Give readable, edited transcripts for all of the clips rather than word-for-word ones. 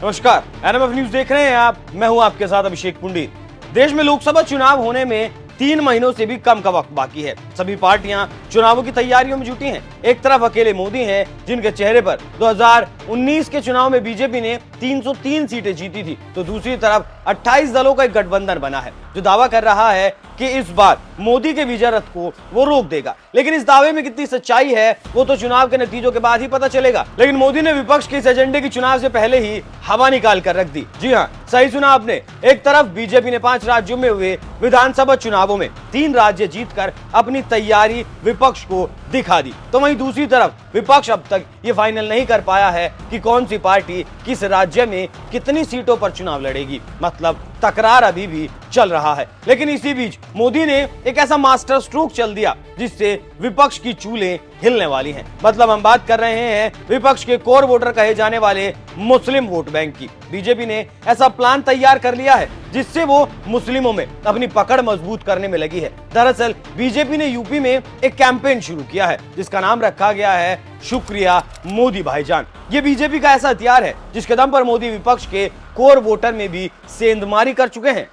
नमस्कार, NMF news देख रहे हैं आप। मैं हूं आपके साथ अभिषेक पुंडी। देश में लोकसभा चुनाव होने में 3 महीनों से भी कम का वक्त बाकी है। सभी पार्टियां चुनावों की तैयारियों में जुटी हैं। एक तरफ अकेले मोदी हैं, जिनके चेहरे पर 2019 के चुनाव में बीजेपी ने 303 सीटें जीती थी, तो दूसरी तरफ 28 दलों का एक गठबंधन बना है जो दावा कर रहा है कि इस बार मोदी के विजय रथ को वो रोक देगा। लेकिन इस दावे में कितनी सच्चाई है वो तो चुनाव के नतीजों के बाद ही पता चलेगा। लेकिन मोदी ने विपक्ष के इस एजेंडे की चुनाव से पहले ही हवा निकाल कर रख दी। जी हाँ, सही सुना आपने। एक तरफ बीजेपी ने 5 राज्यों में हुए विधानसभा चुनावों में 3 राज्य जीतकर अपनी तैयारी विपक्ष को दिखा दी, तो वहीं दूसरी तरफ विपक्ष अब तक ये फाइनल नहीं कर पाया है कि कौन सी पार्टी किस राज्य में कितनी सीटों पर चुनाव लड़ेगी। मतलब तकरार अभी भी चल रहा है। लेकिन इसी बीच मोदी ने एक ऐसा मास्टर स्ट्रोक चल दिया जिससे विपक्ष की चूलें हिलने वाली हैं। मतलब हम बात कर रहे हैं विपक्ष के कोर वोटर कहे जाने वाले मुस्लिम वोट बैंक की। बीजेपी ने ऐसा प्लान तैयार कर लिया है जिससे वो मुस्लिमों में अपनी पकड़ मजबूत करने में लगी है। दरअसल बीजेपी ने यूपी में एक कैंपेन शुरू किया है जिसका नाम रखा गया है शुक्रिया मोदी भाईजान। ये बीजेपी का ऐसा हथियार है जिसके दम पर मोदी विपक्ष के कोर वोटर में भी सेंधमारी कर चुके हैं।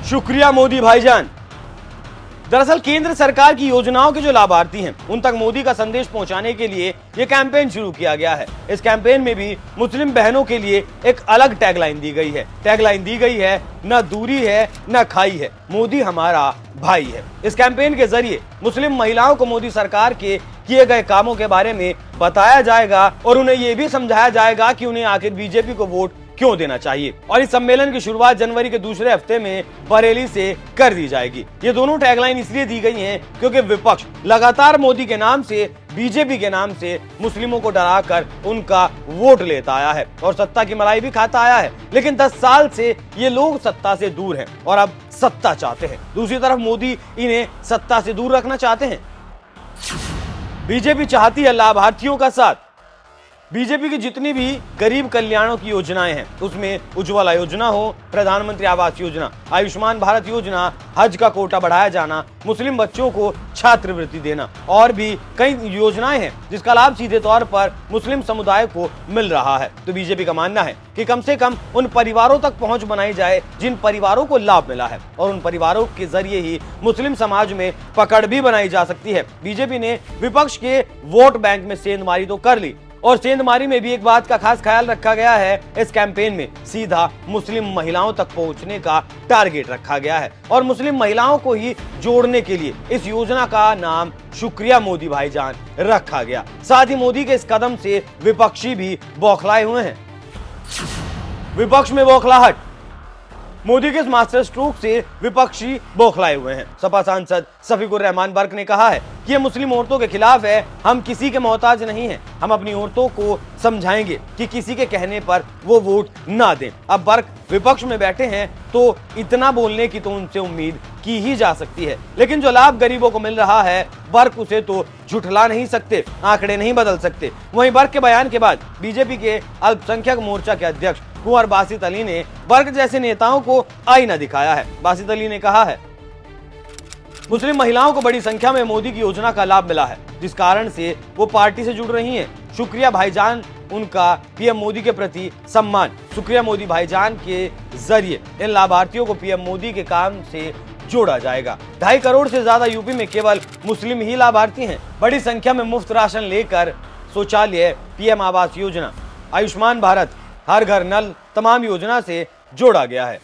शुक्रिया मोदी भाईजान। दरअसल केंद्र सरकार की योजनाओं के जो लाभार्थी हैं उन तक मोदी का संदेश पहुंचाने के लिए यह कैंपेन शुरू किया गया है। इस कैंपेन में भी मुस्लिम बहनों के लिए एक अलग टैगलाइन दी गई है। टैगलाइन दी गई है, न दूरी है न खाई है, मोदी हमारा भाई है। इस कैंपेन के जरिए मुस्लिम महिलाओं को मोदी सरकार के किए गए कामों के बारे में बताया जाएगा और उन्हें यह भी समझाया जाएगा कि उन्हें आखिर बीजेपी को वोट क्यों देना चाहिए। और इस सम्मेलन की शुरुआत जनवरी के दूसरे हफ्ते में बरेली से कर दी जाएगी। ये दोनों टैगलाइन इसलिए दी गई हैं क्योंकि विपक्ष लगातार मोदी के नाम से, बीजेपी के नाम से मुस्लिमों को डराकर उनका वोट लेता आया है और सत्ता की मलाई भी खाता आया है। लेकिन 10 साल से ये लोग सत्ता से दूर हैं और अब सत्ता चाहते हैं। दूसरी तरफ मोदी इन्हें सत्ता से दूर रखना चाहते हैं। बीजेपी चाहती है लाभार्थियों का साथ। बीजेपी की जितनी भी गरीब कल्याणों की योजनाएं हैं उसमें उज्ज्वला योजना हो, प्रधानमंत्री आवास योजना, आयुष्मान भारत योजना, हज का कोटा बढ़ाया जाना, मुस्लिम बच्चों को छात्रवृत्ति देना और भी कई योजनाएं हैं जिसका लाभ सीधे तौर पर मुस्लिम समुदाय को मिल रहा है। तो बीजेपी का मानना है कि कम से कम उन परिवारों तक पहुंच बनाई जाए जिन परिवारों को लाभ मिला है और उन परिवारों के जरिए ही मुस्लिम समाज में पकड़ भी बनाई जा सकती है। बीजेपी ने विपक्ष के वोट बैंक में सेंधमारी तो कर ली और सेंधमारी में भी एक बात का खास ख्याल रखा गया है। इस कैंपेन में सीधा मुस्लिम महिलाओं तक पहुंचने का टारगेट रखा गया है और मुस्लिम महिलाओं को ही जोड़ने के लिए इस योजना का नाम शुक्रिया मोदी भाईजान रखा गया। साथ ही मोदी के इस कदम से विपक्षी भी बौखलाए हुए हैं। विपक्ष में बौखलाहट। मोदी के इस मास्टर स्ट्रोक से विपक्षी बौखलाए हुए हैं। सपा सांसद शफीकुर रहमान बर्क ने कहा है कि ये मुस्लिम औरतों के खिलाफ है। हम किसी के मोहताज नहीं हैं। हम अपनी औरतों को समझाएंगे कि किसी के कहने पर वो वोट ना दें। अब बर्क विपक्ष में बैठे हैं तो इतना बोलने की तो उनसे उम्मीद की ही जा सकती है। लेकिन जो लाभ गरीबों को मिल रहा है बर्क उसे तो झुठला नहीं सकते, आंकड़े नहीं बदल सकते। वहीं बर्क के बयान के बाद बीजेपी के अल्पसंख्यक मोर्चा के अध्यक्ष कुंवर बासित अली ने बर्क जैसे नेताओं को आईना दिखाया है। बासित अली ने कहा है, मुस्लिम महिलाओं को बड़ी संख्या में मोदी की योजना का लाभ मिला है जिस कारण से वो पार्टी से जुड़ रही हैं। शुक्रिया भाईजान उनका पीएम मोदी के प्रति सम्मान। शुक्रिया मोदी भाईजान के जरिए इन लाभार्थियों को पीएम मोदी के काम से जोड़ा जाएगा। 2.5 करोड़ से ज्यादा यूपी में केवल मुस्लिम ही लाभार्थी हैं। बड़ी संख्या में मुफ्त राशन लेकर शौचालय, पीएम आवास योजना, आयुष्मान भारत, हर घर नल तमाम योजना से जोड़ा गया है।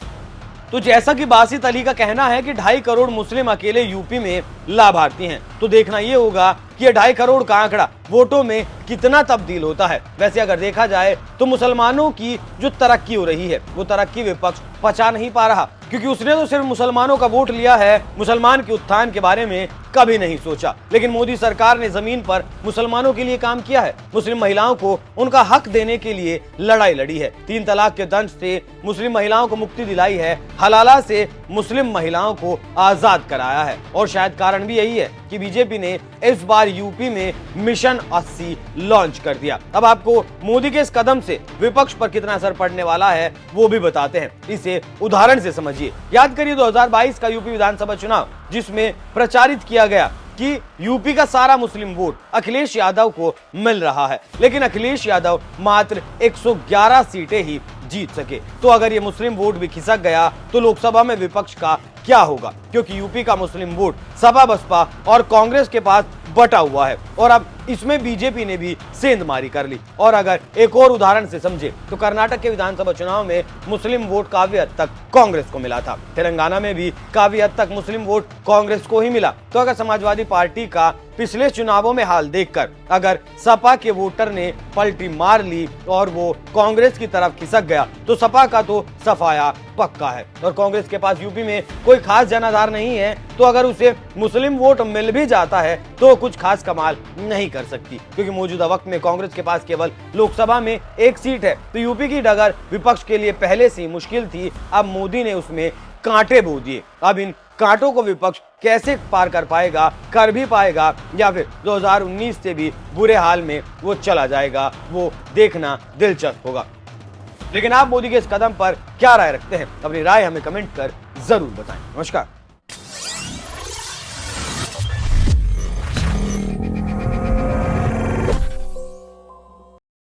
तो जैसा कि बासित अली का कहना है कि 2.5 करोड़ मुस्लिम अकेले यूपी में लाभार्थी हैं, तो देखना यह होगा कि यह 2.5 करोड़ का आंकड़ा वोटों में कितना तब्दील होता है। वैसे अगर देखा जाए तो मुसलमानों की जो तरक्की हो रही है वो तरक्की विपक्ष पचा नहीं पा रहा, क्योंकि उसने तो सिर्फ मुसलमानों का वोट लिया है, मुसलमान के उत्थान के बारे में कभी नहीं सोचा। लेकिन मोदी सरकार ने जमीन पर मुसलमानों के लिए काम किया है। मुस्लिम महिलाओं को उनका हक देने के लिए लड़ाई लड़ी है। 3 तलाक के दंश से मुस्लिम महिलाओं को मुक्ति दिलाई है। हलाला से मुस्लिम महिलाओं को आजाद कराया है और शायद कारण भी यही है कि बीजेपी ने इस बार यूपी में मिशन 80 लॉन्च कर दिया। अब आपको मोदी के इस कदम से विपक्ष पर कितना असर पड़ने वाला है वो भी बताते हैं। इसे उदाहरण से समझिए। याद करिए 2022 का यूपी विधानसभा चुनाव जिसमें प्रचारित किया गया कि यूपी का सारा मुस्लिम वोट अखिलेश यादव को मिल रहा है, लेकिन अखिलेश यादव मात्र 111 सीटें ही जीत सके। तो अगर ये मुस्लिम वोट भी खिसक गया तो लोकसभा में विपक्ष का क्या होगा, क्योंकि यूपी का मुस्लिम वोट सपा बसपा और कांग्रेस के पास बटा हुआ है और अब इसमें बीजेपी ने भी सेंधमारी कर ली। और अगर एक और उदाहरण से समझे तो कर्नाटक के विधानसभा चुनाव में मुस्लिम वोट काफी हद तक कांग्रेस को मिला था, तेलंगाना में भी काफी हद तक मुस्लिम वोट कांग्रेस को ही मिला। तो अगर समाजवादी पार्टी का पिछले चुनावों में हाल देखकर अगर सपा के वोटर ने पलटी मार ली और वो कांग्रेस की तरफ खिसक गया तो सपा का तो सफाया पक्का है। और कांग्रेस के पास यूपी में कोई खास जनाधार नहीं है, तो अगर उसे मुस्लिम वोट मिल भी जाता है तो कुछ खास कमाल नहीं कर सकती, क्योंकि मौजूदा वक्त में कांग्रेस के पास केवल लोकसभा में एक सीट है। तो यूपी की डगर विपक्ष के लिए पहले से मुश्किल थी, अब मोदी ने उसमें कांटे बो दिए। अब इन कांटों को विपक्ष कैसे पार कर पाएगा, कर भी पाएगा, या फिर 2019 से भी बुरे हाल में वो चला जाएगा, वो देखना दिलचस्प होगा। लेकिन आप मोदी के इस कदम पर क्या राय रखते हैं? अपनी राय हमें कमेंट कर जरूर बताएं। नमस्कार।